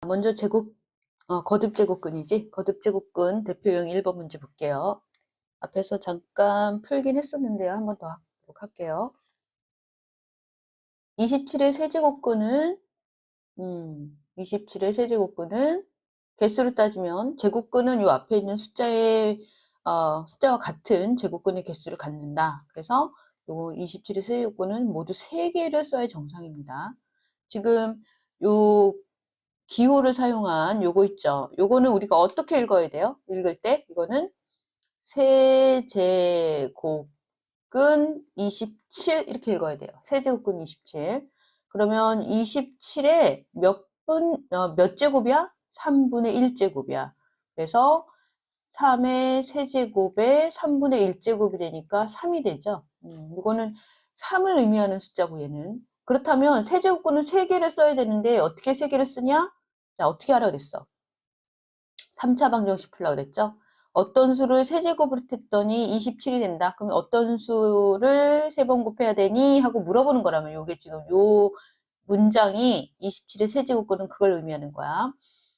먼저 거듭 제곱근이지. 거듭 제곱근 대표용 1번 문제 볼게요. 앞에서 잠깐 풀긴 했었는데요. 한 번 더 하도록 할게요. 27의 세제곱근은 27의 세제곱근은 개수로 따지면 제곱근은 요 앞에 있는 숫자와 같은 제곱근의 개수를 갖는다. 그래서 요 27의 세제곱근은 모두 3개를 써야 정상입니다. 지금 요 기호를 사용한 요거 있죠. 요거는 우리가 어떻게 읽어야 돼요? 읽을 때 이거는 세제곱근 27 이렇게 읽어야 돼요. 세제곱근 27. 그러면 27에 몇 제곱이야? 3분의 1제곱이야. 그래서 3의 세제곱에 3분의 1제곱이 되니까 3이 되죠. 이거는 3을 의미하는 숫자고 얘는. 그렇다면 세제곱근은 3개를 써야 되는데 어떻게 3개를 쓰냐? 자, 어떻게 하라 그랬어? 3차 방정식 풀라 그랬죠? 어떤 수를 세제곱으로 했더니 27이 된다. 그럼 어떤 수를 3번 곱해야 되니? 하고 물어보는 거라면 요게 지금 요 문장이 27의 세제곱근은 그걸 의미하는 거야.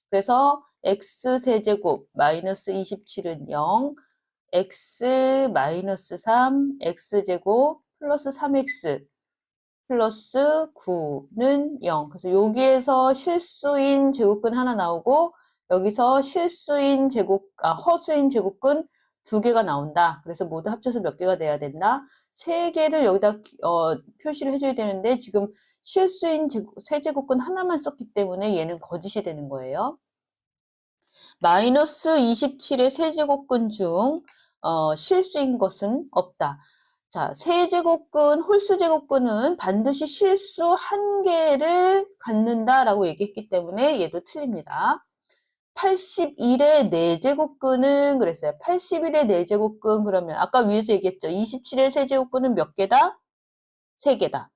그래서 x세제곱 마이너스 27은 0, x 마이너스 3, x제곱 플러스 3x 플러스 9는 0. 그래서 여기에서 실수인 제곱근 하나 나오고 여기서 허수인 제곱근 2개가 나온다. 그래서 모두 합쳐서 몇 개가 돼야 된다? 3개를 여기다 표시를 해줘야 되는데 지금 실수인 세제곱근 하나만 썼기 때문에 얘는 거짓이 되는 거예요. 마이너스 27의 세제곱근 중 실수인 것은 없다. 자, 세제곱근, 홀수제곱근은 반드시 실수 1개를 갖는다라고 얘기했기 때문에 얘도 틀립니다. 81의 4제곱근은 그랬어요. 81의 4제곱근 그러면 아까 위에서 얘기했죠. 27의 세제곱근은 몇 개다? 3개다.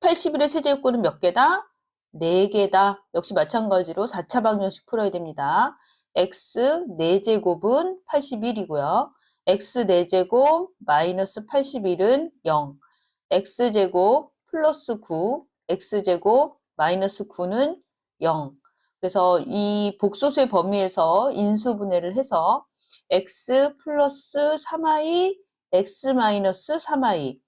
81의 세제곱근은 몇 개다? 4개다. 역시 마찬가지로 4차 방정식 풀어야 됩니다. x 4제곱은 81이고요. x 4제곱 마이너스 81은 0. x제곱 플러스 9, x제곱 마이너스 9는 0. 그래서 이 복소수의 범위에서 인수분해를 해서 x 플러스 3i, x 마이너스 3i,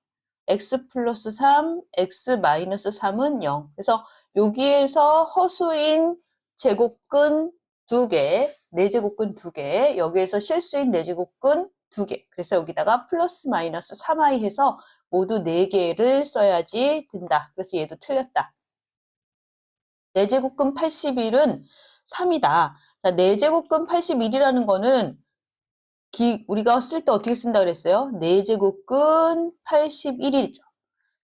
x 플러스 3, x 마이너스 3은 0. 그래서 여기에서 허수인 제곱근 2개, 4제곱근 2개, 여기에서 실수인 4제곱근 2개. 그래서 여기다가 플러스 마이너스 3i 해서 모두 4개를 써야지 된다. 그래서 얘도 틀렸다. 4제곱근 81은 3이다. 자, 4제곱근 81이라는 거는 우리가 쓸 때 어떻게 쓴다 그랬어요? 4제곱근 81이죠.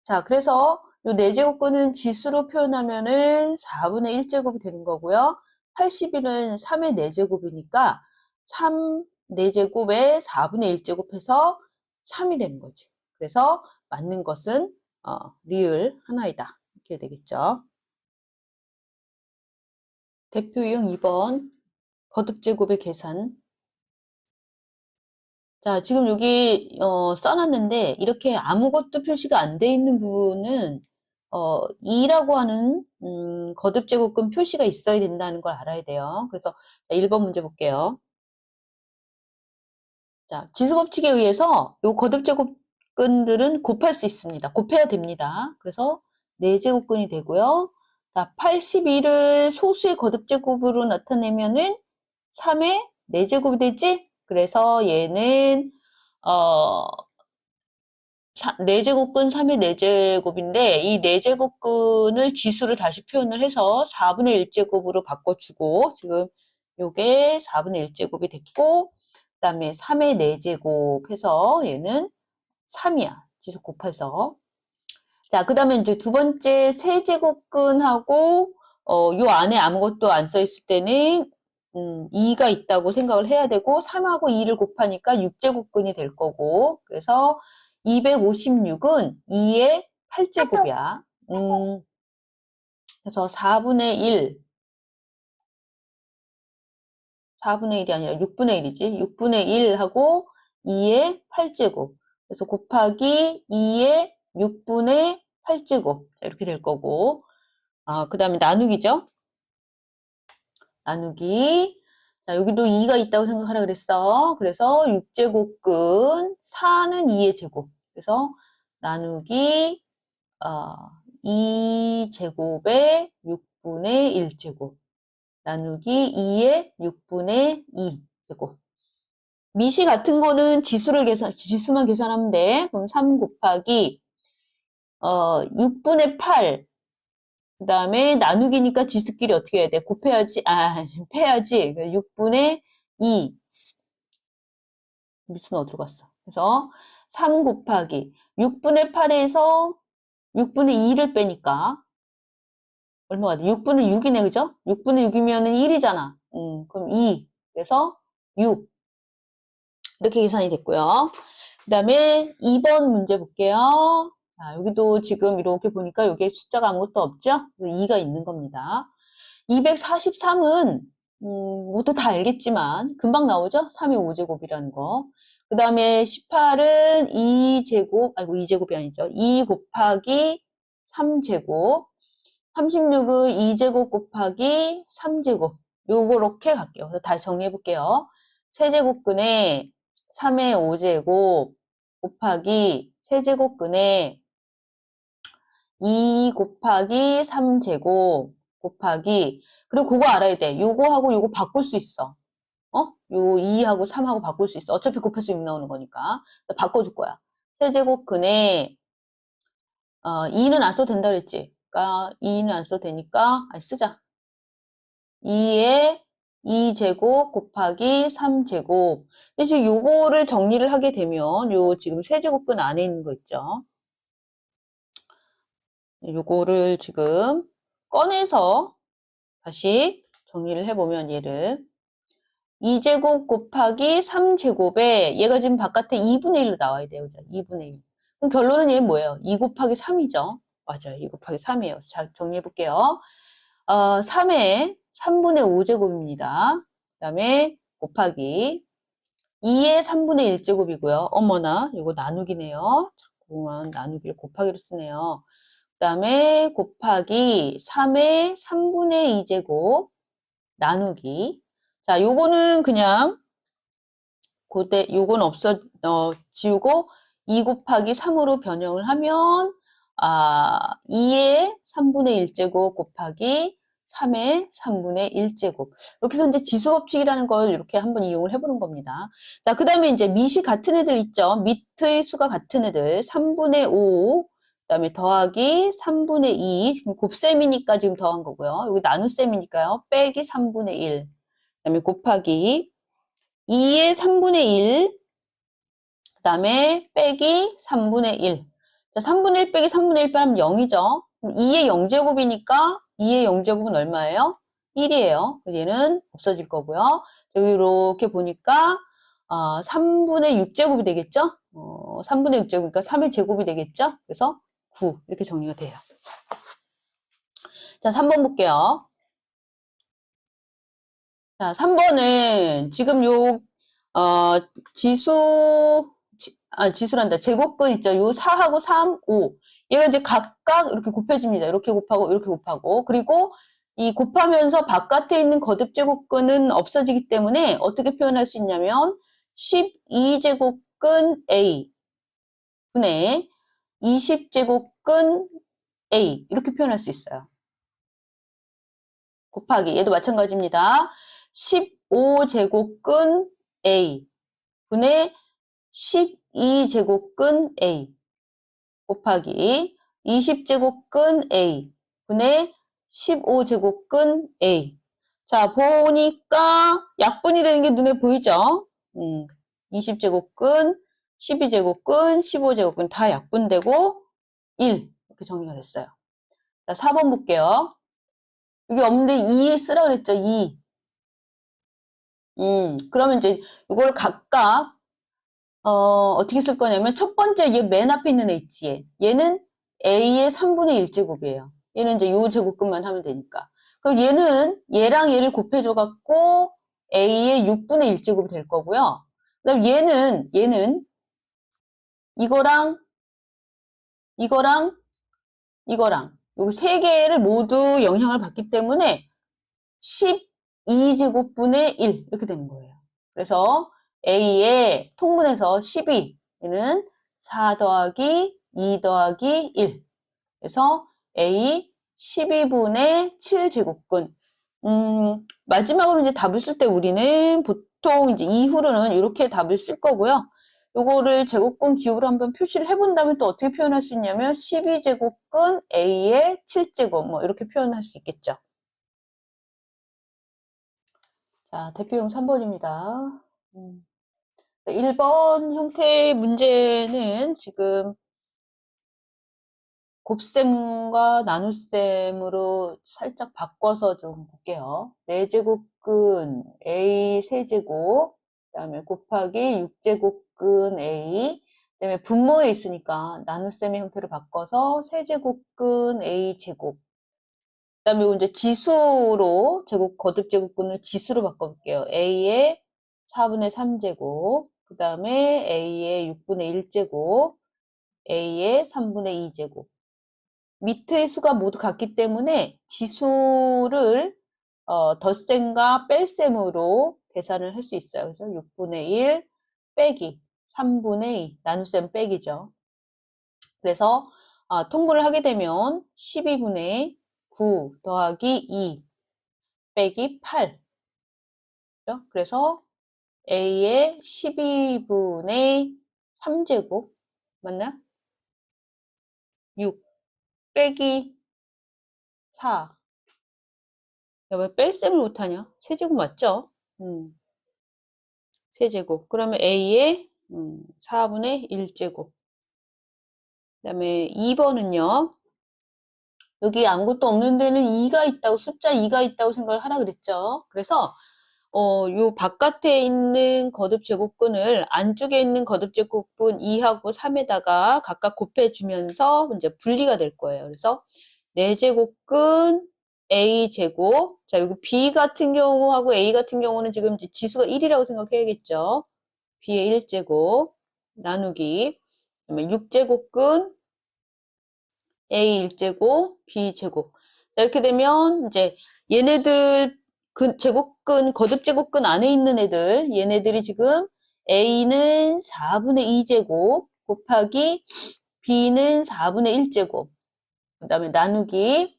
자, 그래서 요 4제곱근은 지수로 표현하면은 4분의 1제곱이 되는 거고요. 81은 3의 4제곱이니까 3 4제곱에 4분의 1제곱 해서 3이 되는 거지. 그래서 맞는 것은 리을 하나이다. 이렇게 되겠죠. 대표 유형 2번 거듭제곱의 계산. 자, 지금 여기 써놨는데 이렇게 아무것도 표시가 안 돼 있는 부분은 2라고 하는 거듭제곱근 표시가 있어야 된다는 걸 알아야 돼요. 그래서 1번 문제 볼게요. 자, 지수법칙에 의해서 요 거듭제곱근들은 곱할 수 있습니다. 곱해야 됩니다. 그래서 4제곱근이 되고요. 자, 81을 소수의 거듭제곱으로 나타내면은 3의 4제곱이 되지? 그래서 얘는 4제곱근 3의 4제곱인데 이 4제곱근을 지수를 다시 표현을 해서 4분의 1제곱으로 바꿔주고 지금 요게 4분의 1제곱이 됐고 그 다음에 3의 4제곱 해서 얘는 3이야. 지수 곱해서. 자, 그 다음에 이제 두 번째 세제곱근하고 요 안에 아무것도 안 써 있을 때는 2가 있다고 생각을 해야 되고 3하고 2를 곱하니까 6제곱근이 될 거고 그래서 256은 2의 8제곱이야. 그래서 4분의 1이 아니라 6분의 1이지. 6분의 1하고 2의 8제곱. 그래서 곱하기 2의 6분의 8제곱. 이렇게 될 거고. 그 다음에 나누기죠. 나누기. 자, 여기도 2가 있다고 생각하라 그랬어. 그래서 6제곱근 4는 2의 제곱. 그래서 나누기 2제곱의 6분의 1제곱. 나누기 2의 6분의 2제곱. 미시 같은 거는 지수만 계산하면 돼. 그럼 3 곱하기 6분의 8. 그 다음에 나누기니까 지수끼리 어떻게 해야 돼? 곱해야지, 빼야지. 6분의 2. 미수는 어디로 갔어? 그래서 3 곱하기 6분의 8에서 6분의 2를 빼니까 얼마가 돼? 6분의 6이네, 그죠? 6분의 6이면은 1이잖아. 그럼 2. 그래서 6. 이렇게 계산이 됐고요. 그 다음에 2번 문제 볼게요. 자, 여기도 지금 이렇게 보니까 여기에 숫자가 아무것도 없죠? 2가 있는 겁니다. 243은 모두 다 알겠지만 금방 나오죠? 3의 5제곱이라는 거. 그 다음에 18은 2제곱, 아이고 2제곱이 아니죠. 2 곱하기 3제곱. 36은 2제곱 곱하기 3제곱. 요렇게 갈게요. 그래서 다시 정리해 볼게요. 세제곱근에 3의 5제곱 곱하기 세제곱근에 2 곱하기 3제곱 곱하기, 그리고 그거 알아야 돼. 요거하고 요거 바꿀 수 있어. 요 2하고 3하고 바꿀 수 있어. 어차피 곱해서 6 나오는 거니까. 바꿔줄 거야. 세제곱근에 2는 안 써도 된다 그랬지. 그러니까 2는 안 써도 되니까 쓰자. 2에 2제곱 곱하기 3제곱. 지금 요거를 정리를 하게 되면 요 지금 세제곱근 안에 있는 거 있죠. 요거를 지금 꺼내서 다시 정리를 해보면 얘를 2제곱 곱하기 3제곱에 얘가 지금 바깥에 2분의 1로 나와야 돼요. 그죠? 2분의 1. 그럼 결론은 얘는 뭐예요? 2 곱하기 3이죠. 맞아요. 2 곱하기 3이에요. 자, 정리해 볼게요. 3의 3분의 5제곱입니다. 그 다음에 곱하기 2의 3분의 1제곱이고요. 어머나, 이거 나누기네요. 자꾸만 나누기를 곱하기로 쓰네요. 그 다음에 곱하기 3의 3분의 2제곱 나누기. 자, 요거는 그냥 요건 지우고 2 곱하기 3으로 변형을 하면 2의 3분의 1제곱 곱하기 3의 3분의 1제곱. 이렇게 해서 이제 지수법칙이라는 걸 이렇게 한번 이용을 해보는 겁니다. 자, 그 다음에 이제 밑이 같은 애들 있죠. 밑의 수가 같은 애들. 3분의 5, 그 다음에 더하기 3분의 2. 곱셈이니까 지금 더한 거고요. 여기 나눗셈이니까요. 빼기 3분의 1. 그 다음에 곱하기 2의 3분의 1. 그 다음에 빼기 3분의 1. 자, 3분의 1 빼기 3분의 1 빼면 0이죠. 2의 0제곱이니까 2의 0제곱은 얼마예요? 1이에요. 얘는 없어질 거고요. 여기 이렇게 보니까 3분의 6제곱이 되겠죠? 3분의 6제곱이니까 3의 제곱이 되겠죠? 그래서 9 이렇게 정리가 돼요. 자, 3번 볼게요. 자, 3번은 지금 지수란다. 제곱근 있죠. 요 4하고 3, 5. 얘가 이제 각각 이렇게 곱해집니다. 이렇게 곱하고, 이렇게 곱하고. 그리고 이 곱하면서 바깥에 있는 거듭제곱근은 없어지기 때문에 어떻게 표현할 수 있냐면 12제곱근 A 분의 20제곱근 A 이렇게 표현할 수 있어요. 곱하기 얘도 마찬가지입니다. 15제곱근 A 분의 12제곱근 A 곱하기 20제곱근 A 분의 15제곱근 A. 자, 보니까 약분이 되는 게 눈에 보이죠? 20제곱근, 12제곱근, 15제곱근 다 약분되고 1 이렇게 정리가 됐어요. 자, 4번 볼게요. 여기 없는데 2 쓰라 그랬죠? 2. 그러면 이제 이걸 각각 어떻게 쓸 거냐면 첫 번째 얘 맨 앞에 있는 애 있지. 얘는 A의 3분의 1제곱이에요. 얘는 이제 요 제곱근만 하면 되니까. 그럼 얘랑 얘를 곱해줘 갖고 A의 6분의 1제곱이 될 거고요. 그다음 얘는 이거랑 이거랑 여기 세 개를 모두 영향을 받기 때문에 2제곱분의 1 이렇게 되는 거예요. 그래서 A의 통분해서 12는 4 더하기 2 더하기 1. 그래서 A 12분의 7제곱근. 마지막으로 이제 답을 쓸 때 우리는 보통 이제 이후로는 이렇게 답을 쓸 거고요. 요거를 제곱근 기호로 한번 표시를 해본다면 또 어떻게 표현할 수 있냐면 12제곱근 A의 7제곱 뭐 이렇게 표현할 수 있겠죠. 자, 대표용 3번입니다. 1번 형태의 문제는 지금 곱셈과 나눗셈으로 살짝 바꿔서 좀 볼게요. 4제곱근 A 세제곱, 그 다음에 곱하기 6제곱근 A, 그 다음에 분모에 있으니까 나눗셈의 형태를 바꿔서 세제곱근 A 제곱, 그 다음에 이제 지수로 거듭제곱근을 지수로 바꿔볼게요. A의 4분의 3제곱, 그 다음에 A의 6분의 1제곱, A의 3분의 2제곱. 밑의 수가 모두 같기 때문에 지수를 덧셈과 뺄셈으로 계산을 할 수 있어요. 그래서 6분의 1 빼기 3분의 2 나눗셈 빼기죠. 그래서 통분을 하게 되면 12분의 9 더하기 2 빼기 8. 그래서 A의 12분의 3제곱 맞나? 6 빼기 4. 야, 왜 뺄셈을 못하냐? 세제곱 맞죠? 세제곱. 그러면 A의 4분의 1제곱. 그 다음에 2번은요. 여기 아무것도 없는 데는 2가 있다고, 숫자 2가 있다고 생각을 하라 그랬죠. 그래서 요 바깥에 있는 거듭제곱근을 안쪽에 있는 거듭제곱근 2하고 3에다가 각각 곱해주면서 이제 분리가 될 거예요. 그래서 4제곱근 A제곱. 자, 여기 B 같은 경우하고 A 같은 경우는 지금 이제 지수가 1이라고 생각해야겠죠. B의 1제곱 나누기. 그다음에 6제곱근 A 1제곱, B 제곱. 이렇게 되면 이제 얘네들 제곱근, 거듭제곱근 안에 있는 애들, 얘네들이 지금 A는 4분의 2제곱 곱하기 B는 4분의 1제곱. 그 다음에 나누기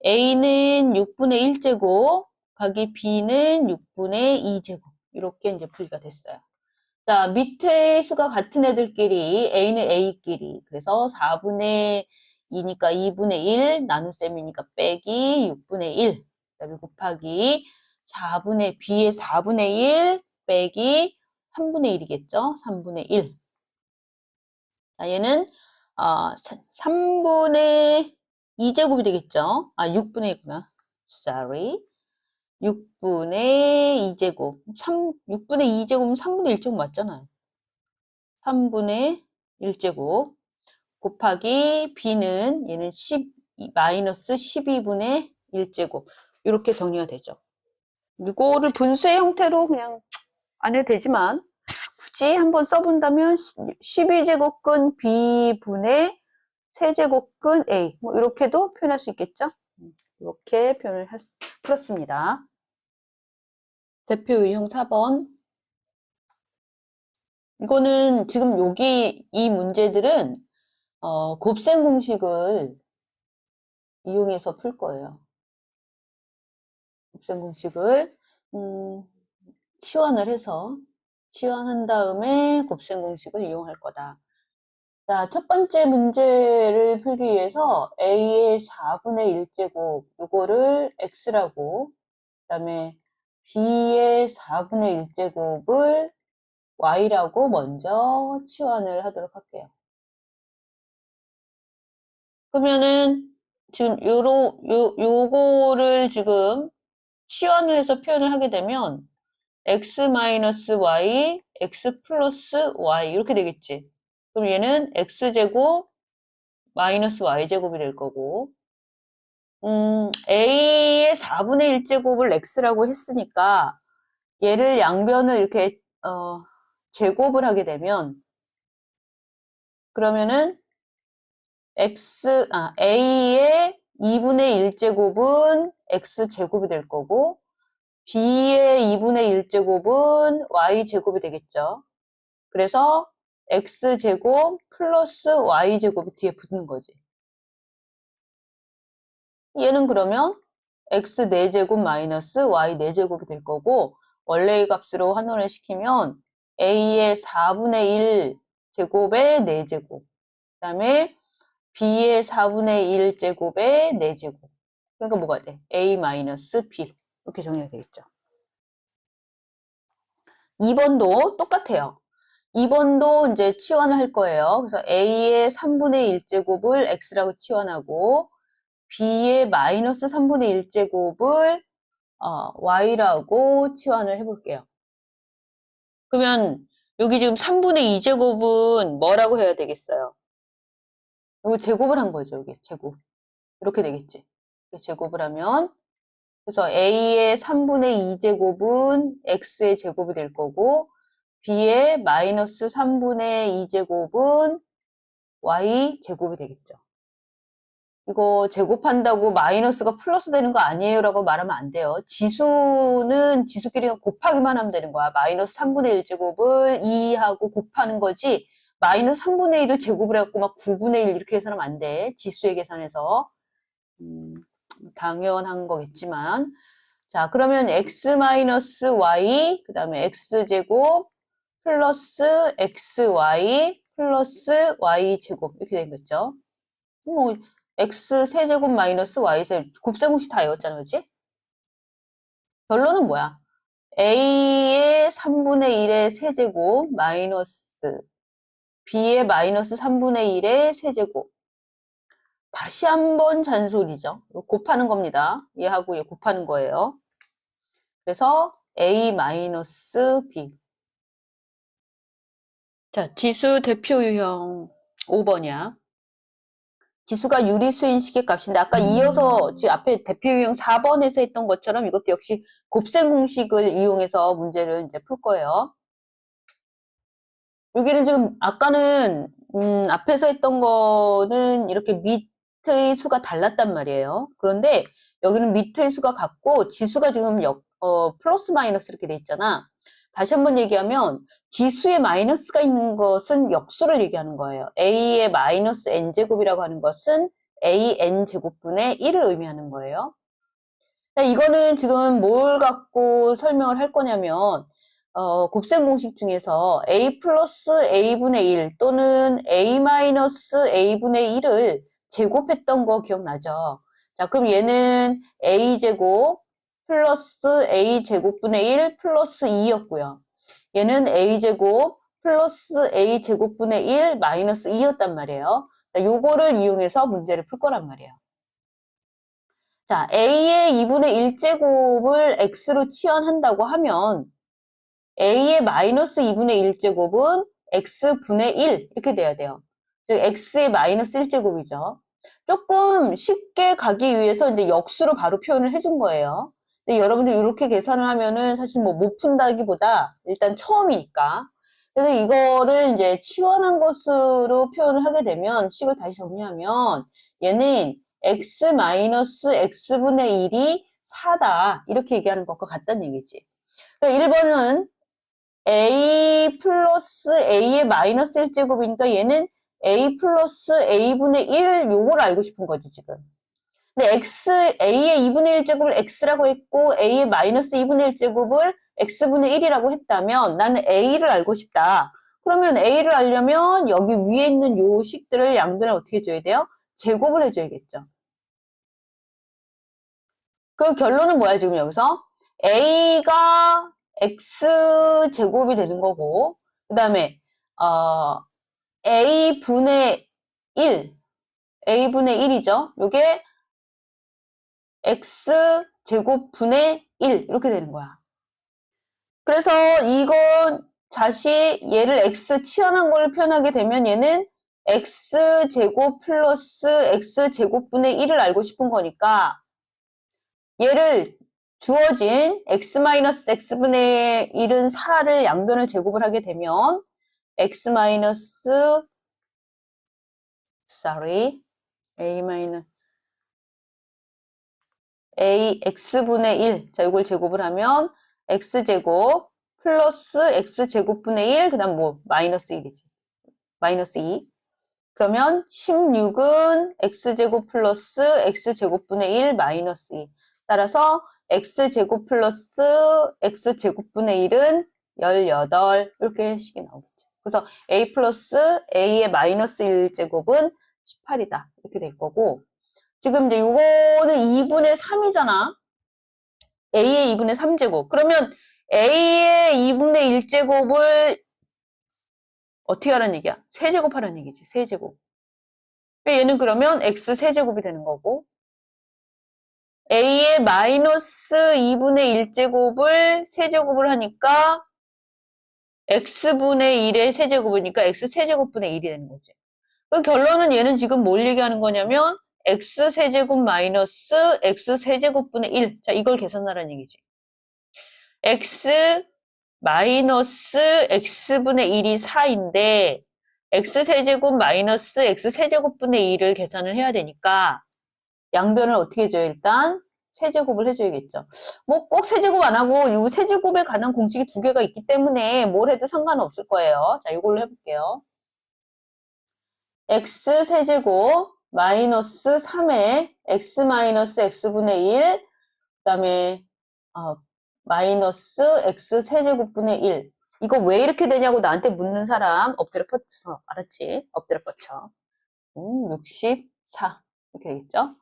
A는 6분의 1제곱 곱하기 B는 6분의 2제곱. 이렇게 이제 분리가 됐어요. 자, 밑에 수가 같은 애들끼리 A는 A끼리 그래서 4분의 2니까 2분의 1 나눗셈이니까 빼기 6분의 1 그다음에 곱하기 4분의 B의 4분의 1 빼기 3분의 1이겠죠. 3분의 1. 자, 얘는 3분의 2제곱이 되겠죠. 6분의 1구나. Sorry. 6분의 2제곱. 6분의 2제곱은 3분의 1제곱 맞잖아요. 3분의 1제곱 곱하기 B는 얘는 마이너스 12분의 1제곱 이렇게 정리가 되죠. 이거를 분수의 형태로 그냥 안 해도 되지만 굳이 한번 써본다면 12제곱근 B분의 세제곱근 A 뭐 이렇게도 표현할 수 있겠죠. 이렇게 표현을 풀었습니다. 대표 유형 4번. 이거는 지금 이 문제들은 곱셈 공식을 이용해서 풀 거예요. 곱셈 공식을 치환한 다음에 곱셈 공식을 이용할 거다. 자, 첫 번째 문제를 풀기 위해서 A의 4분의 1제곱 이거를 X라고, 그 다음에 B의 4분의 1제곱을 Y라고 먼저 치환을 하도록 할게요. 그러면은 지금 요거를 지금 치환을 해서 표현을 하게 되면 x-y, x 플러스 y 이렇게 되겠지. 그럼 얘는 x제곱 마이너스 y제곱이 될 거고 a의 4분의 1제곱을 x라고 했으니까 얘를 양변을 이렇게 제곱을 하게 되면 그러면은 a의 2분의 1제곱은 x제곱이 될 거고 b의 2분의 1제곱은 y제곱이 되겠죠. 그래서 x제곱 플러스 y제곱이 뒤에 붙는 거지. 얘는 그러면 x 4제곱 마이너스 y 4제곱이 될 거고, 원래의 값으로 환원을 시키면 a의 4분의 1 제곱의 4제곱, 그 다음에 b의 4분의 1 제곱의 4제곱. 그러니까 뭐가 돼? a 마이너스 b. 이렇게 정리가 되겠죠. 2번도 똑같아요. 2번도 이제 치환을 할 거예요. 그래서 a의 3분의 1제곱을 x라고 치환하고, b의 마이너스 3분의 1제곱을 y라고 치환을 해볼게요. 그러면 여기 지금 3분의 2제곱은 뭐라고 해야 되겠어요? 여기 제곱을 한 거죠. 여기 제곱. 이렇게 되겠지. 제곱을 하면, 그래서 a의 3분의 2제곱은 x의 제곱이 될 거고, b의 마이너스 3분의 2제곱은 y 제곱이 되겠죠. 이거 제곱한다고 마이너스가 플러스 되는 거 아니에요 라고 말하면 안 돼요. 지수는 지수끼리 곱하기만 하면 되는 거야. 마이너스 3분의 1제곱을 2하고 곱하는 거지, 마이너스 3분의 1을 제곱을 해갖고 막 9분의 1 이렇게 해서는 안 돼. 지수의 계산에서. 당연한 거겠지만. 자, 그러면 x 마이너스 y, 그 다음에 x제곱 플러스 xy 플러스 y제곱 이렇게 되겠죠. 뭐 x 세제곱 마이너스 y 세 곱셈공식 다 외웠잖아, 그치? 결론은 뭐야? a의 3분의 1의 세제곱 마이너스 b의 마이너스 3분의 1의 세제곱. 다시 한번 잔소리죠. 곱하는 겁니다. 얘하고 얘 곱하는 거예요. 그래서 a 마이너스 b. 자, 지수 대표 유형 5번이야. 지수가 유리수인 식의 값인데, 아까 이어서 지금 앞에 대표 유형 4번에서 했던 것처럼 이것도 역시 곱셈 공식을 이용해서 문제를 이제 풀 거예요. 여기는 지금 아까는 앞에서 했던 거는 이렇게 밑의 수가 달랐단 말이에요. 그런데 여기는 밑의 수가 같고 지수가 지금 플러스 마이너스 이렇게 돼 있잖아. 다시 한번 얘기하면 지수에 마이너스가 있는 것은 역수를 얘기하는 거예요. a의 마이너스 n제곱이라고 하는 것은 an제곱분의 1을 의미하는 거예요. 이거는 지금 뭘 갖고 설명을 할 거냐면, 곱셈 공식 중에서 a 플러스 a분의 1 또는 a 마이너스 a분의 1을 제곱했던 거 기억나죠? 자, 그럼 얘는 a제곱 플러스 a제곱분의 1 플러스 2였고요. 얘는 a제곱 플러스 a제곱분의 1 마이너스 2였단 말이에요. 자, 요거를 이용해서 문제를 풀 거란 말이에요. 자, a의 2분의 1제곱을 x로 치환한다고 하면 a의 마이너스 2분의 1제곱은 x분의 1 이렇게 돼야 돼요. 즉 x의 마이너스 1제곱이죠. 조금 쉽게 가기 위해서 이제 역수로 바로 표현을 해준 거예요. 근데 여러분들 이렇게 계산을 하면은 사실 뭐 못 푼다기보다 일단 처음이니까. 그래서 이거를 이제 치환한 것으로 표현을 하게 되면 식을 다시 정리하면 얘는 x 마이너스 x분의 1이 4다 이렇게 얘기하는 것과 같다는 얘기지. 그러니까 1번은 a 플러스 a의 마이너스 1제곱이니까 얘는 a 플러스 a분의 1 요걸 알고 싶은 거지 지금. 근데 a의 2분의 1제곱을 x라고 했고 a의 마이너스 2분의 1제곱을 x분의 1이라고 했다면 나는 a를 알고 싶다. 그러면 a를 알려면 여기 위에 있는 요 식들을 양변에 어떻게 해줘야 돼요? 제곱을 해줘야겠죠. 그 결론은 뭐야 지금 여기서? a가 x제곱이 되는 거고, 그 다음에 a분의 1, a분의 1이죠. 요게 x제곱분의 1 이렇게 되는 거야. 그래서 이건 다시 얘를 x 치환한 걸 표현하게 되면 얘는 x제곱 플러스 x제곱분의 1을 알고 싶은 거니까 얘를 주어진 x-x분의 1은 4를 양변을 제곱을 하게 되면 x- sorry a- x분의 1. 자, 이걸 제곱을 하면 x제곱 플러스 x제곱분의 1. 그 다음 뭐 마이너스 1이지. 마이너스 2. 그러면 16은 x제곱 플러스 x제곱분의 1 마이너스 2. 따라서 x제곱 플러스 x제곱분의 1은 18. 이렇게 식이 나오겠죠. 그래서 a 플러스 a의 마이너스 1제곱은 18이다. 이렇게 될 거고, 지금 이제 이거는 2분의 3이잖아. a의 2분의 3제곱. 그러면 a의 2분의 1제곱을 어떻게 하라는 얘기야? 세제곱하라는 얘기지. 세제곱. 얘는 그러면 x 세제곱이 되는 거고, a의 마이너스 2분의 1제곱을 세제곱을 하니까 x분의 1의 세제곱이니까 x 세제곱분의 1이 되는 거지. 그 결론은 얘는 지금 뭘 얘기하는 거냐면 x 세제곱 마이너스 x 세제곱분의 1. 자, 이걸 계산하라는 얘기지. x 마이너스 x분의 1이 4인데 x 세제곱 마이너스 x 세제곱분의 1을 계산을 해야 되니까 양변을 어떻게 해줘요? 일단 세제곱을 해줘야겠죠. 뭐 꼭 세제곱 안 하고 이 세제곱에 관한 공식이 두 개가 있기 때문에 뭘 해도 상관은 없을 거예요. 자, 이걸로 해볼게요. x 세제곱 마이너스 3에 x 마이너스 x분의 1, 그 다음에 마이너스 x 세제곱분의 1. 이거 왜 이렇게 되냐고 나한테 묻는 사람 엎드려 뻗쳐. 알았지? 엎드려 뻗쳐. 64 이렇게 되겠죠?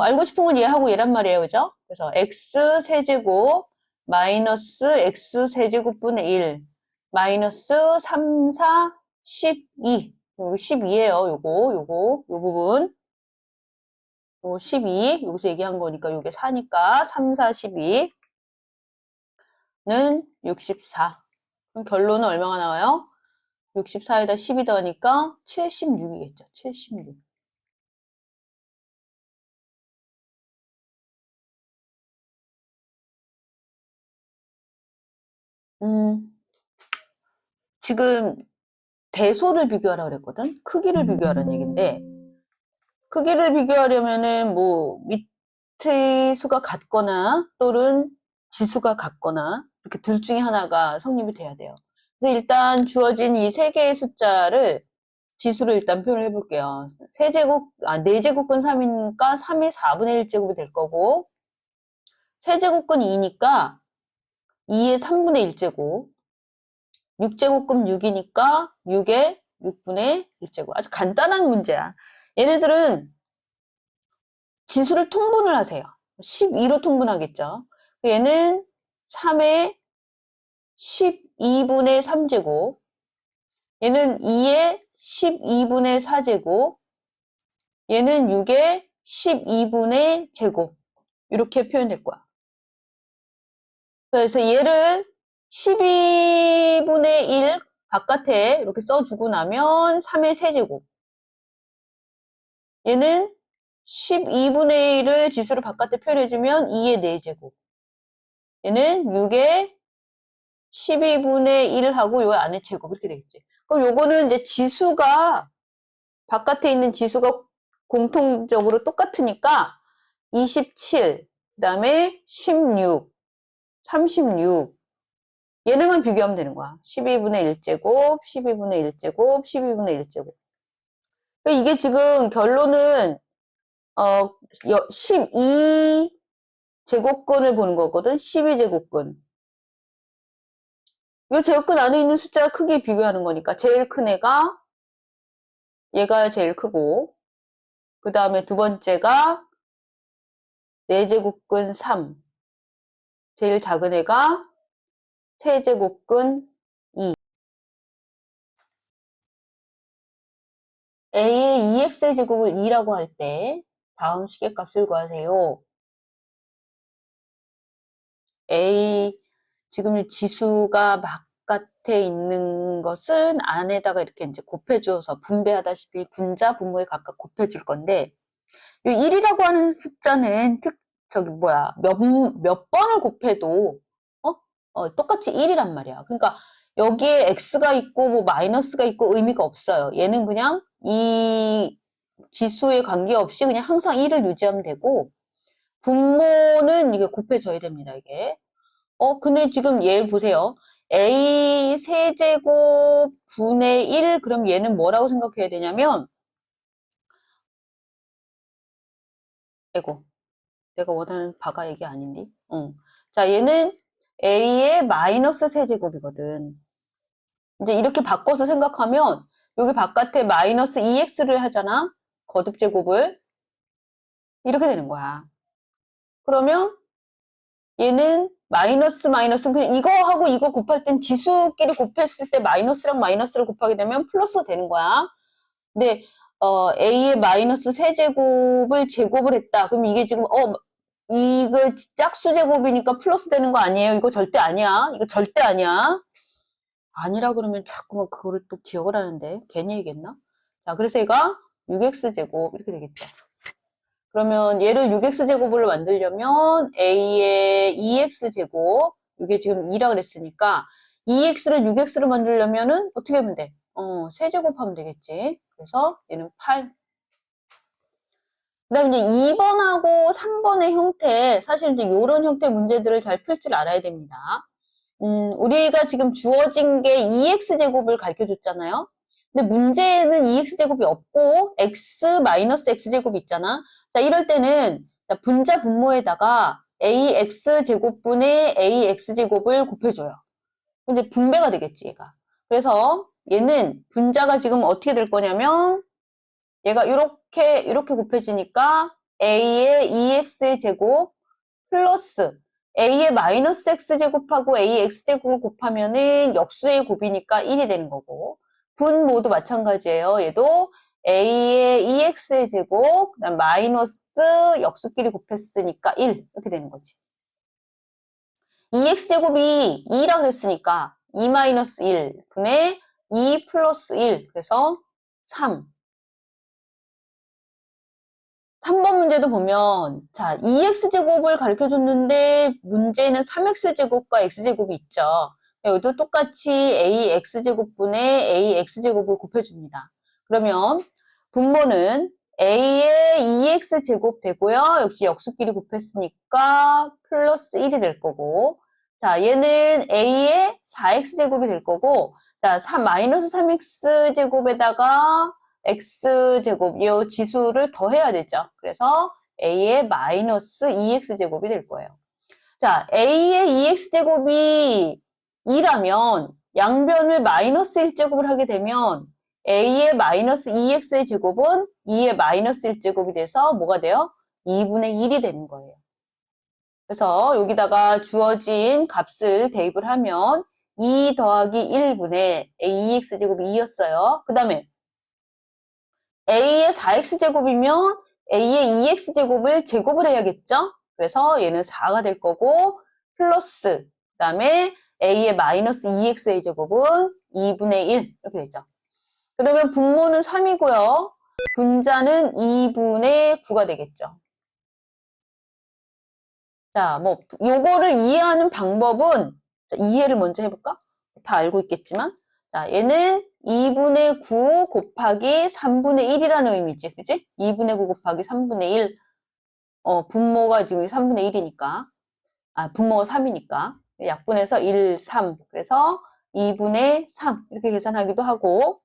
알고 싶은 건 얘하고 얘란 말이에요. 그죠? 그래서 x 세제곱 마이너스 x 세제곱분의 1 마이너스 3, 4, 12. 여기 12예요. 요 부분. 12. 여기서 얘기한 거니까 요게 4니까 3, 4, 12는 64. 그럼 결론은 얼마가 나와요? 64에다 12 더하니까 76이겠죠. 76. 지금 대소를 비교하라고 그랬거든? 크기를 비교하라는 얘기인데, 크기를 비교하려면은 뭐 밑의 수가 같거나 또는 지수가 같거나 이렇게 둘 중에 하나가 성립이 돼야 돼요. 그래서 일단 주어진 이 세 개의 숫자를 지수로 일단 표현을 해볼게요. 세제곱, 4제곱근 3이니까 3의 4분의 1제곱이 될 거고, 세제곱근 2니까 2의 3분의 1제곱, 6제곱근 6이니까 6의 6분의 1제곱. 아주 간단한 문제야. 얘네들은 지수를 통분을 하세요. 12로 통분하겠죠. 얘는 3의 12분의 3제곱, 얘는 2의 12분의 4제곱, 얘는 6의 12분의 제곱. 이렇게 표현될 거야. 그래서 얘를 12분의 1 바깥에 이렇게 써주고 나면 3의 세제곱. 얘는 12분의 1을 지수로 바깥에 표현해주면 2의 4제곱. 얘는 6의 12분의 1하고 요 안에 제곱 이렇게 되겠지. 그럼 요거는 이제 지수가 바깥에 있는 지수가 공통적으로 똑같으니까 27, 그 다음에 16, 36 얘네만 비교하면 되는 거야. 12분의 1제곱, 12분의 1제곱, 12분의 1제곱. 이게 지금 결론은 12제곱근을 보는 거거든. 12제곱근. 이 제곱근 안에 있는 숫자 크기 비교하는 거니까 제일 큰 애가 얘가 제일 크고, 그 다음에 두 번째가 4제곱근 3, 제일 작은 애가 세제곱근 2. a의 2x제곱을 2라고 할 때 다음 시계값을 구하세요. a 지금 지수가 바깥에 있는 것은 안에다가 이렇게 이제 곱해줘서 분배하다시피 분자 분모에 각각 곱해줄 건데, 이 1이라고 하는 숫자는 몇 번을 곱해도 똑같이 1이란 말이야. 그러니까 여기에 x가 있고 뭐 마이너스가 있고 의미가 없어요. 얘는 그냥 이 지수에 관계없이 그냥 항상 1을 유지하면 되고, 분모는 이게 곱해져야 됩니다, 이게. 근데 지금 얘 보세요. a 세제곱 분의 1, 그럼 얘는 뭐라고 생각해야 되냐면, 아이고, 내가 원하는 바가 이게 아닌데. 자, 얘는 a의 마이너스 세제곱이거든. 이제 이렇게 바꿔서 생각하면, 여기 바깥에 마이너스 2x를 하잖아? 거듭제곱을. 이렇게 되는 거야. 그러면 얘는 마이너스 마이너스는 그냥 이거하고 이거 곱할 땐 지수끼리 곱했을 때 마이너스랑 마이너스를 곱하게 되면 플러스가 되는 거야. 근데 a의 마이너스 세제곱을 제곱을 했다. 그럼 이게 지금 이거 짝수 제곱이니까 플러스 되는 거 아니에요? 이거 절대 아니야. 이거 절대 아니야. 아니라 그러면 자꾸만 그거를 또 기억을 하는데 괜히 얘기했나? 자, 그래서 얘가 6x 제곱 이렇게 되겠죠. 그러면 얘를 6x제곱으로 만들려면 a의 2x제곱, 이게 지금 2라 그랬으니까 2x를 6x로 만들려면은 어떻게 하면 돼? 세제곱하면 되겠지. 그래서 얘는 8. 그 다음에 이제 2번하고 3번의 형태, 사실 이제 이런 형태 문제들을 잘 풀 줄 알아야 됩니다. 우리가 지금 주어진 게 2x제곱을 가르쳐 줬잖아요. 근데 문제는 2x제곱이 없고 x-x제곱이 있잖아. 자, 이럴 때는 분자 분모에다가 ax제곱분의 ax제곱을 곱해줘요. 이제 분배가 되겠지, 얘가. 그래서 얘는 분자가 지금 어떻게 될 거냐면 얘가 이렇게 곱해지니까 a의 2x의 제곱 플러스 a의 마이너스 x제곱하고 ax제곱을 곱하면은 역수의 곱이니까 1이 되는 거고, 분모도 마찬가지예요. 얘도 a의 2x의 제곱, 그다음 마이너스 역수끼리 곱했으니까 1 이렇게 되는 거지. 2x제곱이 2라 그랬으니까 2 마이너스 1 분의 2 플러스 1, 그래서 3. 3번 문제도 보면, 자, 2x제곱을 가르쳐 줬는데, 문제는 3x제곱과 x제곱이 있죠. 여기도 똑같이 ax제곱분의 ax제곱을 곱해줍니다. 그러면, 분모는 a의 2x제곱 되고요. 역시 역수끼리 곱했으니까 플러스 1이 될 거고, 자, 얘는 a의 4x제곱이 될 거고, 자, 마이너스 3x제곱에다가 x제곱, 이 지수를 더해야 되죠. 그래서 a의 마이너스 2x제곱이 될 거예요. 자, a의 2x제곱이 2라면 양변을 마이너스 1제곱을 하게 되면 a의 마이너스 2x의 제곱은 2의 마이너스 1제곱이 돼서 뭐가 돼요? 2분의 1이 되는 거예요. 그래서 여기다가 주어진 값을 대입을 하면 2 더하기 1분의 a 2x제곱이 2였어요. 그 다음에 a의 4x제곱이면 a의 2x제곱을 제곱을 해야겠죠? 그래서 얘는 4가 될 거고, 플러스, 그 다음에 a의 마이너스 2x의 제곱은 2분의 1 이렇게 되죠. 그러면 분모는 3이고요. 분자는 2분의 9가 되겠죠. 자, 뭐 요거를 이해하는 방법은, 자, 이해를 먼저 해볼까? 다 알고 있겠지만, 자, 얘는 2분의 9 곱하기 3분의 1이라는 의미지, 그지? 2분의 9 곱하기 3분의 1. 분모가 지금 3분의 1이니까. 분모가 3이니까. 약분해서 1, 3. 그래서 2분의 3. 이렇게 계산하기도 하고.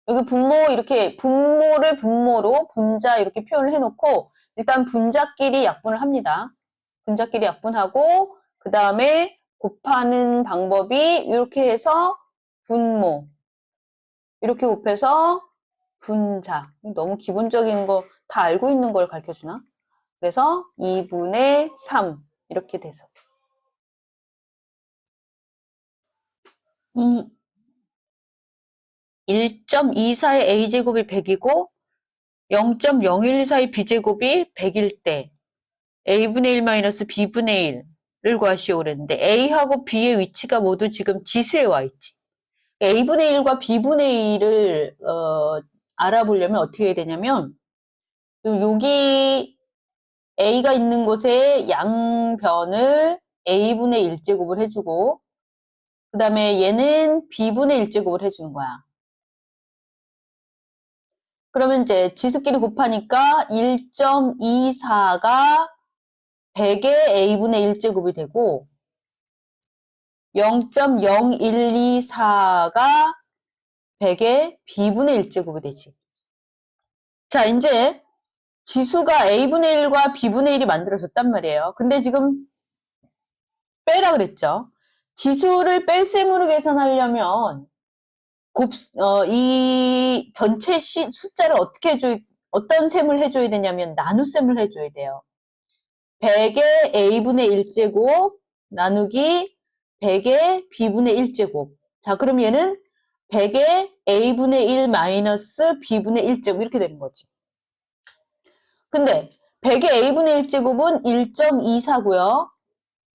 여기 분모를 분모로 분자 이렇게 표현을 해놓고, 일단 분자끼리 약분을 합니다. 분자끼리 약분하고, 그 다음에 곱하는 방법이 이렇게 해서 분모. 이렇게 곱해서 분자. 너무 기본적인 거 다 알고 있는 걸 가르쳐 주나? 그래서 2분의 3 이렇게 돼서 1.24의 a제곱이 100이고 0.0124의 b제곱이 100일 때 a분의 1 마이너스 b분의 1을 구하시오 그랬는데 a하고 b의 위치가 모두 지금 지수에 와 있지. a분의 1과 b분의 1을 알아보려면 어떻게 해야 되냐면 여기 a가 있는 곳에 양변을 a분의 1제곱을 해주고 그 다음에 얘는 b분의 1제곱을 해주는 거야. 그러면 이제 지수끼리 곱하니까 1.24가 100의 a분의 1제곱이 되고 0.0124가 100의 b분의 1제곱이 되지. 자, 이제 지수가 a분의 1과 b분의 1이 만들어졌단 말이에요. 근데 지금 빼라 그랬죠. 지수를 뺄셈으로 계산하려면 이 전체 숫자를 어떤 셈을 해줘야 되냐면 나눗셈을 해줘야 돼요. 100의 a분의 1제곱 나누기 100의 b분의 1제곱. 자, 그럼 얘는 100의 a분의 1 마이너스 b분의 1제곱 이렇게 되는 거지. 근데 100의 a분의 1제곱은 1.24고요.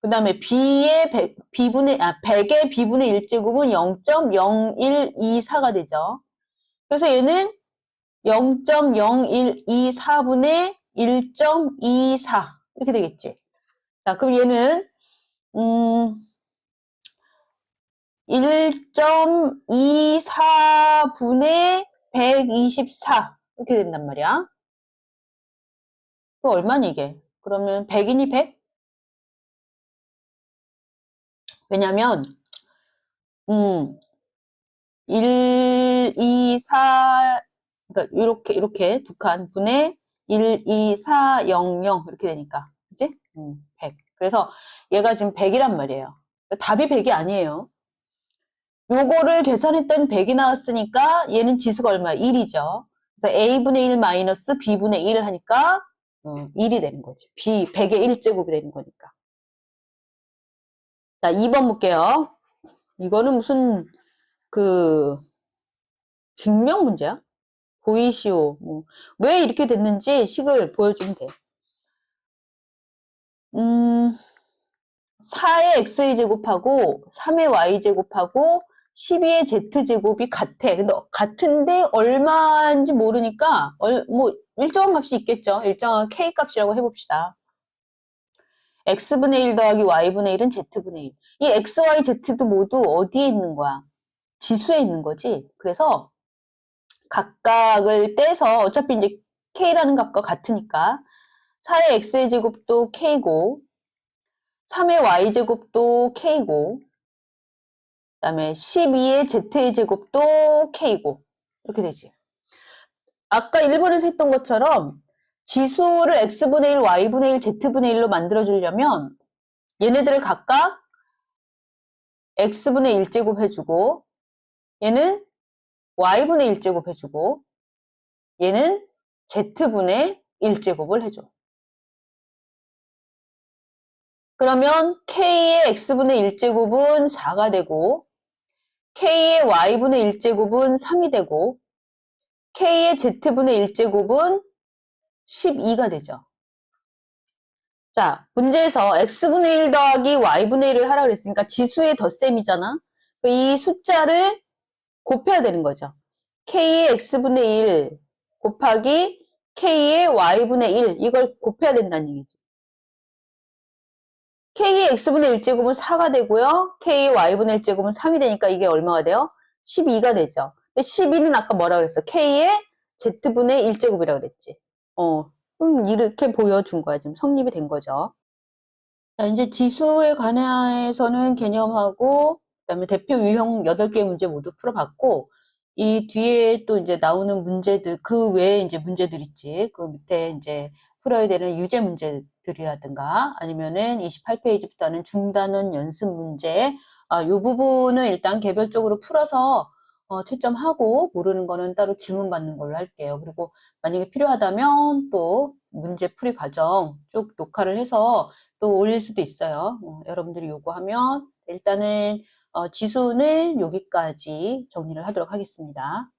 그 다음에 100의 b분의 1제곱은 0.0124가 되죠. 그래서 얘는 0.0124분의 1.24 이렇게 되겠지. 자, 그럼 얘는 1.24분의 124 이렇게 된단 말이야. 그 얼마니 이게? 그러면 100이니 100? 왜냐면 1, 2, 4 그러니까 이렇게 두 칸 분의 1, 2, 4, 0, 0 이렇게 되니까 그치? 100. 그래서 얘가 지금 100이란 말이에요. 답이 100이 아니에요. 요거를 계산했더니 100이 나왔으니까 얘는 지수가 얼마야? 1이죠. 그래서 a분의 1 마이너스 b분의 1을 하니까 1이 되는 거지. 100의 1제곱이 되는 거니까. 자, 2번 볼게요. 이거는 무슨 증명 문제야? 보이시오. 왜 이렇게 됐는지 식을 보여주면 돼. 4의 x제곱하고 3의 y제곱하고 12의 z제곱이 같아. 근데 같은데 얼마인지 모르니까 뭐 일정한 값이 있겠죠. 일정한 k값이라고 해봅시다. x분의 1 더하기 y분의 1은 z분의 1. 이 x, y, z도 모두 어디에 있는 거야? 지수에 있는 거지. 그래서 각각을 떼서 어차피 이제 k라는 값과 같으니까 4의 x의 제곱도 k고 3의 y제곱도 k고 그 다음에 12의 z의 제곱도 k고 이렇게 되지. 아까 1번에서 했던 것처럼 지수를 x분의 1, y분의 1, z분의 1로 만들어주려면 얘네들을 각각 x분의 1제곱 해주고 얘는 y분의 1제곱 해주고 얘는 z분의 1제곱을 해줘. 그러면 k의 x분의 1제곱은 4가 되고 k의 y분의 1제곱은 3이 되고 k의 z분의 1제곱은 12가 되죠. 자, 문제에서 x분의 1 더하기 y분의 1을 하라 그랬으니까 지수의 덧셈이잖아. 이 숫자를 곱해야 되는 거죠. k의 x분의 1 곱하기 k의 y분의 1 이걸 곱해야 된다는 얘기지. k의 x분의 1제곱은 4가 되고요. k의 y분의 1제곱은 3이 되니까 이게 얼마가 돼요? 12가 되죠. 12는 아까 뭐라 그랬어? k의 z분의 1제곱이라고 그랬지. 이렇게 보여준 거야. 지금 성립이 된 거죠. 자, 이제 지수에 관해서는 개념하고, 그 다음에 대표 유형 8개 문제 모두 풀어봤고, 이 뒤에 또 이제 나오는 문제들, 그 외에 이제 문제들 있지. 그 밑에 이제 풀어야 되는 유제 문제들이라든가, 아니면은 28페이지부터는 중단원 연습 문제, 이 부분은 일단 개별적으로 풀어서 채점하고, 모르는 거는 따로 질문 받는 걸로 할게요. 그리고 만약에 필요하다면 또 문제 풀이 과정 쭉 녹화를 해서 또 올릴 수도 있어요. 여러분들이 요구하면 일단은 지수는 여기까지 정리를 하도록 하겠습니다.